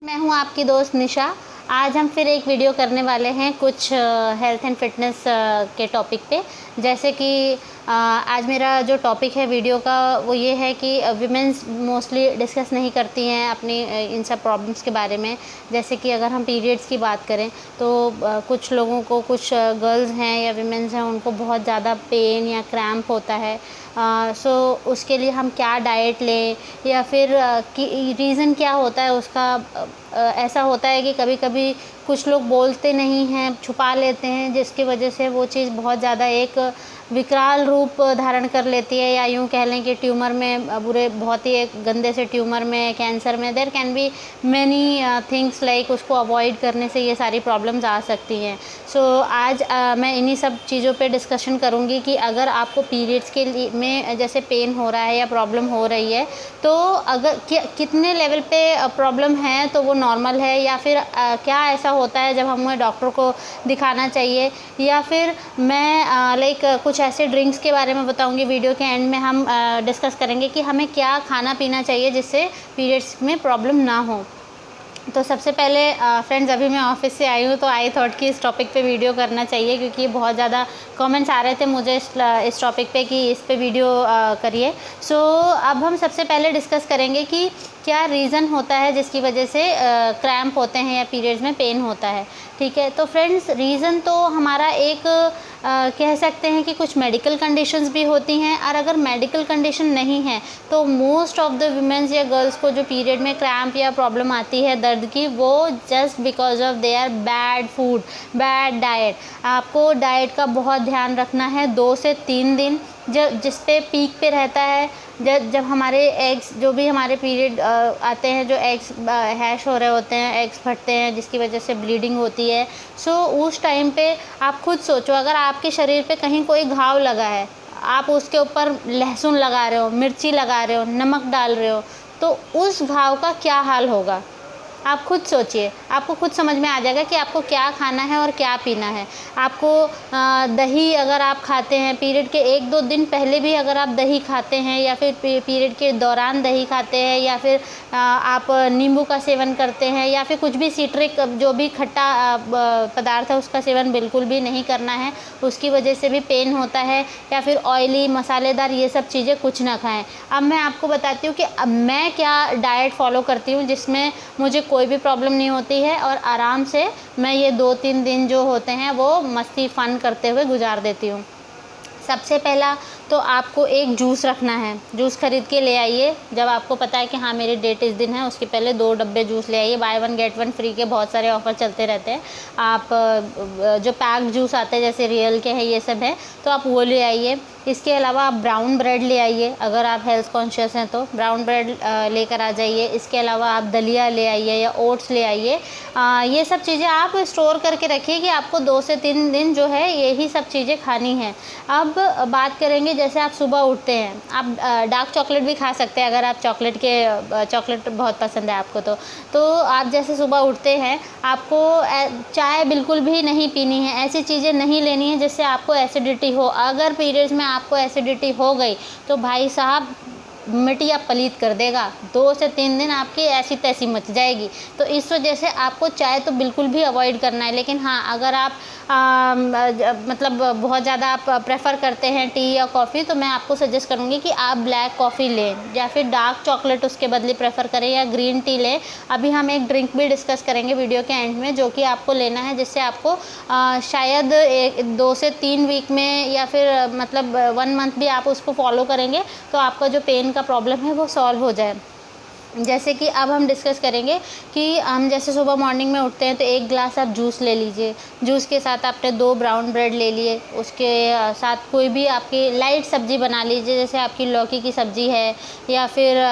मैं हूं आपकी दोस्त निशा। आज हम फिर एक वीडियो करने वाले हैं कुछ हेल्थ एंड फिटनेस के टॉपिक पे। जैसे कि आज मेरा जो टॉपिक है वीडियो का वो ये है कि वीमेंस मोस्टली डिस्कस नहीं करती हैं अपनी इन सब प्रॉब्लम्स के बारे में। जैसे कि अगर हम पीरियड्स की बात करें तो कुछ लोगों को, कुछ गर्ल्स हैं या वीमेंस हैं, उनको बहुत ज़्यादा पेन या क्रैम्प होता है। सो उसके लिए हम क्या डाइट लें या फिर रीज़न क्या होता है उसका। ऐसा होता है कि कभी कभी कुछ लोग बोलते नहीं हैं, छुपा लेते हैं, जिसकी वजह से वो चीज़ बहुत ज़्यादा एक विकराल रूप धारण कर लेती है, या यूँ कह लें कि ट्यूमर में बुरे, बहुत ही एक गंदे से ट्यूमर में, कैंसर में there can be many things like उसको अवॉइड करने से ये सारी प्रॉब्लम्स आ सकती हैं। सो आज मैं इन्हीं सब चीज़ों पे डिस्कशन करूँगी कि अगर आपको पीरियड्स के लिए में जैसे पेन हो रहा है या प्रॉब्लम हो रही है तो अगर कितने लेवल पे प्रॉब्लम है तो वो नॉर्मल है, या फिर क्या ऐसा होता है जब हमें डॉक्टर को दिखाना चाहिए, या फिर मैं लाइक कुछ ऐसे ड्रिंक्स के बारे में बताऊंगी। वीडियो के एंड में हम डिस्कस करेंगे कि हमें क्या खाना पीना चाहिए जिससे पीरियड्स में प्रॉब्लम ना हो। तो सबसे पहले फ्रेंड्स, अभी मैं ऑफिस से आई हूँ तो आई थॉट कि इस टॉपिक पे वीडियो करना चाहिए, क्योंकि बहुत ज़्यादा कमेंट्स आ रहे थे मुझे इस टॉपिक पे कि इस पे वीडियो करिए। सो अब हम सबसे पहले डिस्कस करेंगे कि क्या रीज़न होता है जिसकी वजह से क्रैम्प होते हैं या पीरियड्स में पेन होता है। ठीक है, तो फ्रेंड्स रीज़न तो हमारा एक कह सकते हैं कि कुछ मेडिकल कंडीशंस भी होती हैं, और अगर मेडिकल कंडीशन नहीं है तो मोस्ट ऑफ द वुमेन्स या गर्ल्स को जो पीरियड में क्रैम्प या प्रॉब्लम आती है दर्द की, वो just because of their bad food, bad diet. आपको डाइट का बहुत ध्यान रखना है 2 से 3 दिन जिस पे पीक पे रहता है। जब हमारे एग्स, जो भी हमारे पीरियड आते हैं, जो एग्स हैश हो रहे होते हैं, एग्स फटते हैं जिसकी वजह से ब्लीडिंग होती है। सो उस टाइम पे आप खुद सोचो, अगर आपके शरीर पे कहीं कोई घाव लगा है, आप उसके ऊपर लहसुन लगा रहे हो, मिर्ची लगा रहे हो, नमक डाल रहे हो, तो उस घाव का क्या हाल होगा। आप खुद सोचिए, आपको खुद समझ में आ जाएगा कि आपको क्या खाना है और क्या पीना है। आपको दही अगर आप खाते हैं, पीरियड के 1-2 दिन पहले भी अगर आप दही खाते हैं, या फिर पीरियड के दौरान दही खाते हैं, या फिर आप नींबू का सेवन करते हैं, या फिर कुछ भी सिट्रिक जो भी खट्टा पदार्थ है उसका सेवन बिल्कुल भी नहीं करना है, उसकी वजह से भी पेन होता है। या फिर ऑयली, मसालेदार ये सब चीज़ें कुछ ना खाएं। अब मैं आपको बताती हूँ कि अब मैं क्या डाइट फॉलो करती हूँ जिसमें मुझे कोई भी प्रॉब्लम नहीं होती है, और आराम से मैं ये 2-3 दिन जो होते हैं वो मस्ती फ़न करते हुए गुजार देती हूँ। सबसे पहला तो आपको एक जूस रखना है। जूस खरीद के ले आइए। जब आपको पता है कि हाँ मेरी डेट इस दिन है, उसके पहले 2 डब्बे जूस ले आइए। बाय 1 गेट 1 फ्री के बहुत सारे ऑफ़र चलते रहते हैं। आप जो पैक्ड जूस आते हैं जैसे रियल के हैं, ये सब है, तो आप वो ले आइए। इसके अलावा आप ब्राउन ब्रेड ले आइए, अगर आप हेल्थ कॉन्शियस हैं तो ब्राउन ब्रेड लेकर आ जाइए। इसके अलावा आप दलिया ले आइए या ओट्स ले आइए। ये सब चीज़ें आप स्टोर करके रखिए कि आपको 2 से 3 दिन जो है यही सब चीज़ें खानी हैं। अब बात करेंगे, जैसे आप सुबह उठते हैं, आप डार्क चॉकलेट भी खा सकते हैं अगर आप चॉकलेट बहुत पसंद है आपको तो आप जैसे सुबह उठते हैं, आपको चाय बिल्कुल भी नहीं पीनी है, ऐसी चीज़ें नहीं लेनी है जिससे आपको एसिडिटी हो। अगर पीरियड्स में आपको एसिडिटी हो गई तो भाई साहब मिट्टिया पलीत कर देगा। 2 से 3 दिन आपकी ऐसी तैसी मच जाएगी। तो इस वजह से आपको चाय तो बिल्कुल भी अवॉइड करना है। लेकिन हाँ, अगर आप मतलब बहुत ज़्यादा आप प्रेफर करते हैं टी या कॉफ़ी, तो मैं आपको सजेस्ट करूँगी कि आप ब्लैक कॉफ़ी लें, या फिर डार्क चॉकलेट उसके बदले प्रेफर करें, या ग्रीन टी लें। अभी हम एक ड्रिंक भी डिस्कस करेंगे वीडियो के एंड में, जो कि आपको लेना है, जिससे आपको शायद 2 से 3 वीक में, या फिर मतलब 1 मंथ भी आप उसको फॉलो करेंगे तो आपका जो पेन का प्रॉब्लम है वो सॉल्व हो जाए। जैसे कि अब हम डिस्कस करेंगे कि हम जैसे सुबह मॉर्निंग में उठते हैं तो 1 ग्लास आप जूस ले लीजिए। जूस के साथ आपने 2 ब्राउन ब्रेड ले लिए। उसके साथ कोई भी आपकी लाइट सब्ज़ी बना लीजिए, जैसे आपकी लौकी की सब्ज़ी है, या फिर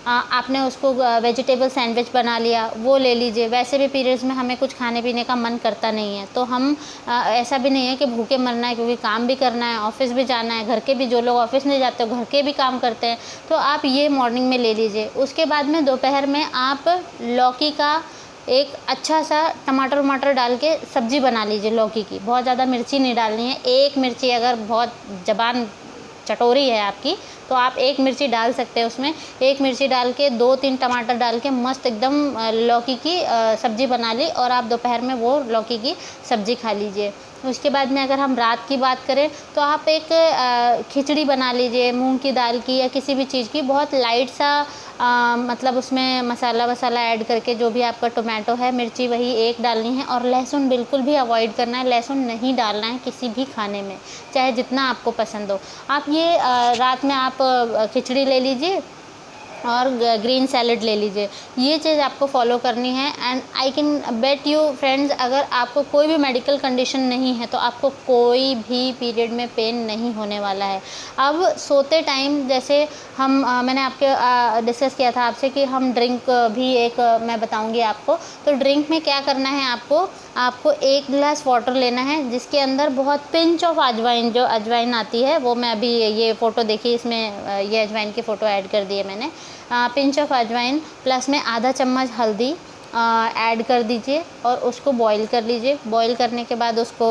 आपने उसको वेजिटेबल सैंडविच बना लिया, वो ले लीजिए। वैसे भी पीरियड्स में हमें कुछ खाने पीने का मन करता नहीं है, तो हम ऐसा भी नहीं है कि भूखे मरना है, क्योंकि काम भी करना है, ऑफिस भी जाना है। घर के भी जो लोग ऑफिस नहीं जाते घर के भी काम करते हैं, तो आप ये मॉर्निंग में ले लीजिए। उसके बाद में दोपहर में आप लौकी का एक अच्छा सा टमाटर वमाटर डाल के सब्ज़ी बना लीजिए लौकी की। बहुत ज़्यादा मिर्ची नहीं डालनी है, 1 मिर्ची, अगर बहुत ज़बान चटोरी है आपकी, तो आप एक मिर्ची डाल सकते हैं उसमें। एक मिर्ची डाल के 2-3 टमाटर डाल के मस्त एकदम लौकी की सब्ज़ी बना ली और आप दोपहर में वो लौकी की सब्ज़ी खा लीजिए। उसके बाद में अगर हम रात की बात करें तो आप एक खिचड़ी बना लीजिए मूंग की दाल की या किसी भी चीज़ की, बहुत लाइट सा मतलब उसमें मसाला वसाला ऐड करके, जो भी आपका टोमेटो है, मिर्ची वही एक डालनी है और लहसुन बिल्कुल भी अवॉइड करना है, लहसुन नहीं डालना है किसी भी खाने में, चाहे जितना आपको पसंद हो। आप ये रात में आप खिचड़ी ले लीजिए और ग्रीन सैलेड ले लीजिए, ये चीज़ आपको फॉलो करनी है। And I can bet you friends, अगर आपको कोई भी मेडिकल कंडीशन नहीं है तो आपको कोई भी पीरियड में पेन नहीं होने वाला है। अब सोते टाइम जैसे हम मैंने आपके डिस्कस किया था आपसे कि हम ड्रिंक भी एक मैं बताऊंगी आपको। तो ड्रिंक में क्या करना है, आपको 1 गिलास वाटर लेना है जिसके अंदर बहुत पिंच ऑफ अजवाइन, जो अजवाइन आती है वो मैं अभी ये फ़ोटो देखिए, इसमें ये अजवाइन की फ़ोटो ऐड कर दी है मैंने। पिंच ऑफ अजवाइन प्लस में आधा चम्मच हल्दी ऐड कर दीजिए और उसको बॉईल कर लीजिए। बॉईल करने के बाद उसको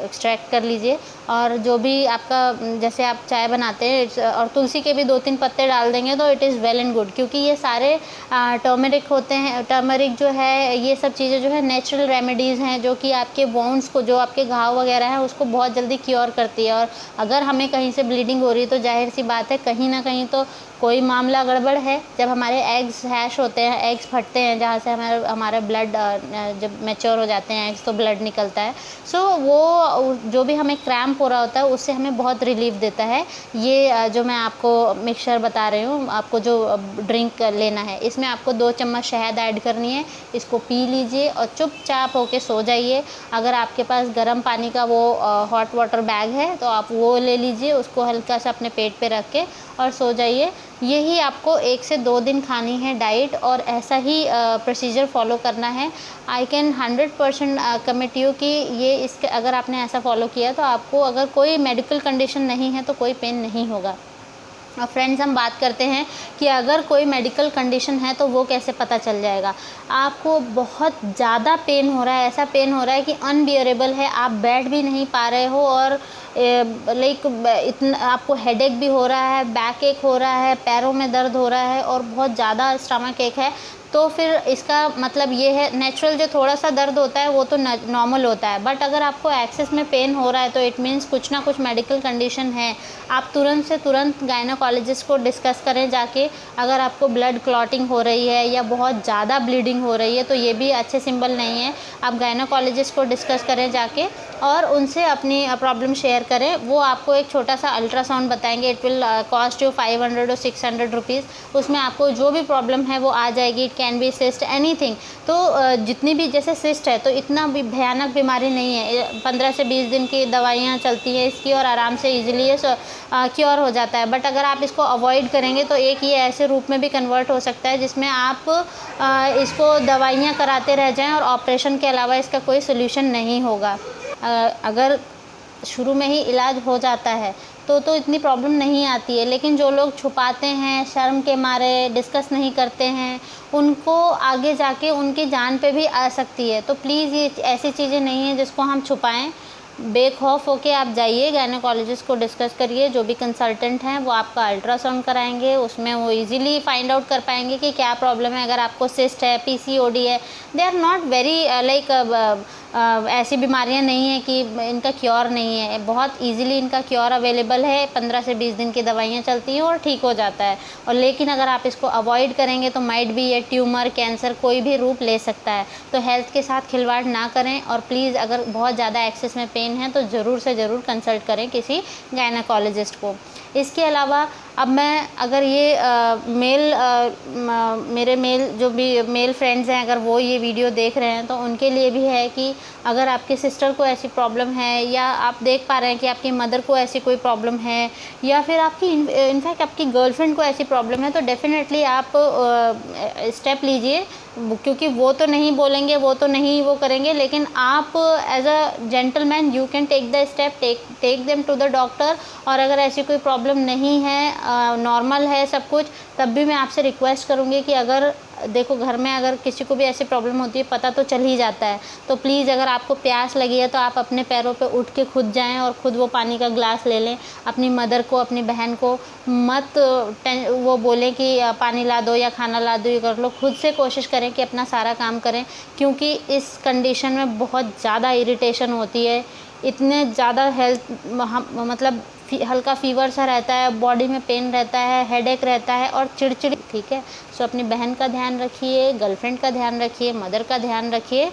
एक्सट्रैक्ट कर लीजिए और जो भी आपका, जैसे आप चाय बनाते हैं और तुलसी के भी 2-3 पत्ते डाल देंगे तो it is well and good, क्योंकि ये सारे टर्मरिक होते हैं। टर्मरिक जो है, ये सब चीज़ें जो है नेचुरल रेमेडीज़ हैं जो कि आपके वोन्स को, जो आपके घाव वगैरह हैं, उसको बहुत जल्दी क्योर करती है। और अगर हमें कहीं से ब्लीडिंग हो रही है तो जाहिर सी बात है कहीं ना कहीं तो कोई मामला गड़बड़ है। जब हमारे एग्स हैश होते हैं, एग्स फटते हैं जहाँ से हमारा ब्लड जब मैच्योर हो जाते हैं एग्स तो ब्लड निकलता है। सो वो जो भी हमें क्रैम्प हो रहा होता है उससे हमें बहुत रिलीफ देता है। ये जो मैं आपको मिक्सचर बता रही हूँ, आपको जो ड्रिंक लेना है, इसमें आपको 2 चम्मच शहद ऐड करनी है। इसको पी लीजिए और चुपचाप होके सो जाइए। अगर आपके पास गर्म पानी का वो हॉट वाटर बैग है तो आप वो ले लीजिए, उसको हल्का सा अपने पेट पे रख के और सो जाइए। यही आपको 1 से 2 दिन खानी है डाइट और ऐसा ही प्रोसीजर फॉलो करना है। आई कैन 100% कमिट यू कि ये इसके अगर आपने ऐसा फॉलो किया तो आपको, अगर कोई मेडिकल कंडीशन नहीं है तो कोई पेन नहीं होगा। और फ्रेंड्स, हम बात करते हैं कि अगर कोई मेडिकल कंडीशन है तो वो कैसे पता चल जाएगा। आपको बहुत ज़्यादा पेन हो रहा है, ऐसा पेन हो रहा है कि अनबियरेबल है, आप बैठ भी नहीं पा रहे हो और लाइक इतना आपको हेडेक भी हो रहा है, बैक एक हो रहा है, पैरों में दर्द हो रहा है और बहुत ज़्यादा स्टमक एक है, तो फिर इसका मतलब ये है, नेचुरल जो थोड़ा सा दर्द होता है वो तो नॉर्मल होता है, बट अगर आपको एक्सेस में पेन हो रहा है तो इट मीन्स कुछ ना कुछ मेडिकल कंडीशन है। आप तुरंत से तुरंत गायनोकोलॉजिस्ट को डिस्कस करें जाके। अगर आपको ब्लड क्लॉटिंग हो रही है या बहुत ज़्यादा ब्लीडिंग हो रही है तो ये भी अच्छे सिंबल नहीं है। आप गायनोकोलॉजिस्ट को डिस्कस करें जाके और उनसे अपनी प्रॉब्लम शेयर करें। वो आपको एक छोटा सा अल्ट्रासाउंड बताएंगे, इट विल कॉस्ट यू 500 और 600 रुपीज़। उसमें आपको जो भी प्रॉब्लम है वो आ जाएगी। It can be cyst, anything. तो जितनी भी, जैसे सिस्ट है तो इतना भी भयानक बीमारी नहीं है, 15 से 20 दिन की दवाइयाँ चलती हैं इसकी और आराम से ईजिली क्योर हो जाता है। बट अगर आप इसको अवॉइड करेंगे तो एक ये ऐसे रूप में भी कन्वर्ट हो सकता है जिसमें आप इसको दवाइयाँ कराते रह जाएं और ऑपरेशन के अलावा इसका कोई सोल्यूशन नहीं होगा। अगर शुरू में ही इलाज हो जाता है तो इतनी प्रॉब्लम नहीं आती है, लेकिन जो लोग छुपाते हैं, शर्म के मारे डिस्कस नहीं करते हैं, उनको आगे जाके उनकी जान पे भी आ सकती है। तो प्लीज़ ये ऐसी चीज़ें नहीं हैं जिसको हम छुपाएं। बेखौफ होके आप जाइए, गायनोकोलॉजिस्ट को डिस्कस करिए। जो भी कंसल्टेंट हैं वो आपका अल्ट्रासाउंड कराएंगे, उसमें वो इजीली फाइंड आउट कर पाएंगे कि क्या प्रॉब्लम है। अगर आपको सिस्ट है, पीसीओडी है, they are not very like ऐसी बीमारियां नहीं है कि इनका क्योर नहीं है। बहुत इजीली इनका क्योर अवेलेबल है, 15 से 20 दिन की दवाइयाँ चलती हैं और ठीक हो जाता है। और लेकिन अगर आप इसको अवॉइड करेंगे तो माइट भी ये ट्यूमर, कैंसर कोई भी रूप ले सकता है। तो हेल्थ के साथ खिलवाड़ ना करें और प्लीज़ अगर बहुत ज़्यादा एक्सेस में पेन है तो ज़रूर से ज़रूर कंसल्ट करें किसी गायनोकोलॉजिस्ट को। इसके अलावा अब मैं अगर ये मेरे मेल जो भी मेल फ्रेंड्स हैं, अगर वो ये वीडियो देख रहे हैं तो उनके लिए भी है कि अगर आपके सिस्टर को ऐसी प्रॉब्लम है या आप देख पा रहे हैं कि आपकी मदर को ऐसी कोई प्रॉब्लम है या फिर आपकी इनफैक्ट आपकी गर्लफ्रेंड को ऐसी प्रॉब्लम है, तो डेफिनेटली आप स्टेप लीजिए। क्योंकि वो तो नहीं बोलेंगे, वो तो नहीं वो करेंगे, लेकिन आप as a gentleman you can take the step, take them to the doctor. और अगर ऐसी कोई प्रॉब्लम नहीं है, नॉर्मल है सब कुछ, तब भी मैं आपसे रिक्वेस्ट करूँगी कि अगर देखो घर में अगर किसी को भी ऐसी प्रॉब्लम होती है पता तो चल ही जाता है। तो प्लीज़ अगर आपको प्यास लगी है तो आप अपने पैरों पे उठ के खुद जाएं और खुद वो पानी का ग्लास ले लें। अपनी मदर को, अपनी बहन को मत वो बोलें कि पानी ला दो या खाना ला दो, ये कर लो। खुद से कोशिश करें कि अपना सारा काम करें, क्योंकि इस कंडीशन में बहुत ज़्यादा इरिटेशन होती है, इतने ज़्यादा हेल्थ मतलब हल्का फीवर सा रहता है, बॉडी में पेन रहता है, हेडेक रहता है और चिड़चिड़ी। ठीक है, सो अपनी बहन का ध्यान रखिए, गर्लफ्रेंड का ध्यान रखिए, मदर का ध्यान रखिए,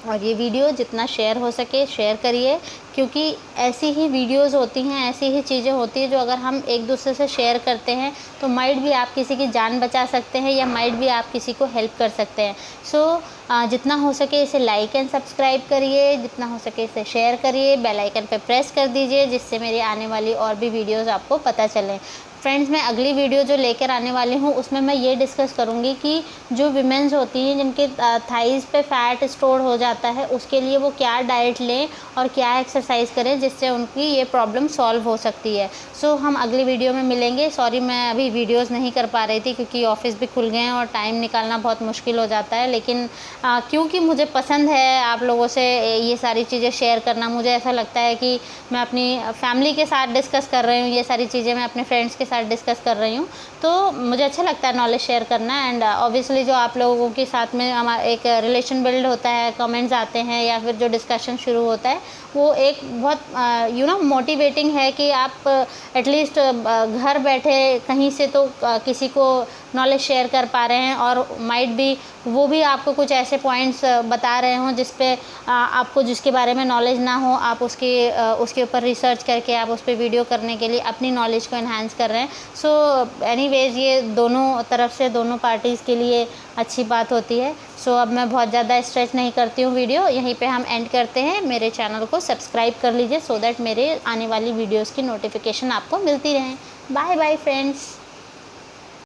और ये वीडियो जितना शेयर हो सके शेयर करिए, क्योंकि ऐसी ही वीडियोस होती हैं, ऐसी ही चीज़ें होती हैं जो अगर हम एक दूसरे से शेयर करते हैं तो माइट भी आप किसी की जान बचा सकते हैं या माइट भी आप किसी को हेल्प कर सकते हैं। सो जितना हो सके इसे लाइक एंड सब्सक्राइब करिए, जितना हो सके इसे शेयर करिए, बेल आइकन पे प्रेस कर दीजिए, जिससे मेरी आने वाली और भी वीडियोज़ आपको पता चलें। फ्रेंड्स, मैं अगली वीडियो जो लेकर आने वाली हूँ उसमें मैं ये डिस्कस करूँगी कि जो विमेंस होती हैं जिनके थाइज़ पे फैट स्टोर हो जाता है, उसके लिए वो क्या डाइट लें और क्या एक्सरसाइज करें जिससे उनकी ये प्रॉब्लम सॉल्व हो सकती है। सो हम अगली वीडियो में मिलेंगे। सॉरी मैं अभी वीडियोस नहीं कर पा रही थी क्योंकि ऑफिस भी खुल गए हैं और टाइम निकालना बहुत मुश्किल हो जाता है, लेकिन क्योंकि मुझे पसंद है आप लोगों से ये सारी चीज़ें शेयर करना, मुझे ऐसा लगता है कि मैं अपनी फैमिली के साथ डिस्कस कर रही हूँ, ये सारी चीज़ें मैं अपने फ्रेंड्स के साथ डिस्कस कर रही हूँ, तो मुझे अच्छा लगता है नॉलेज शेयर करना। एंड ऑब्वियसली जो आप लोगों के साथ में हमारा एक रिलेशन बिल्ड होता है, कमेंट्स आते हैं या फिर जो डिस्कशन शुरू होता है, वो एक बहुत मोटिवेटिंग है कि आप एटलीस्ट घर बैठे कहीं से तो किसी को नॉलेज शेयर कर पा रहे हैं, और माइट भी वो भी आपको कुछ ऐसे पॉइंट्स बता रहे हों जिस पे आपको जिसके बारे में नॉलेज ना हो, आप उसके ऊपर रिसर्च करके आप उस पर वीडियो करने के लिए अपनी नॉलेज को एनहांस कर रहे हैं। सो एनीवेज ये दोनों तरफ से, दोनों पार्टीज़ के लिए अच्छी बात होती है। सो अब मैं बहुत ज़्यादा स्ट्रेच नहीं करती हूँ, वीडियो यहीं पे हम एंड करते हैं। मेरे चैनल को सब्सक्राइब कर लीजिए सो दैट मेरे आने वाली वीडियोज़ की नोटिफिकेशन आपको मिलती रहें। Bye bye friends.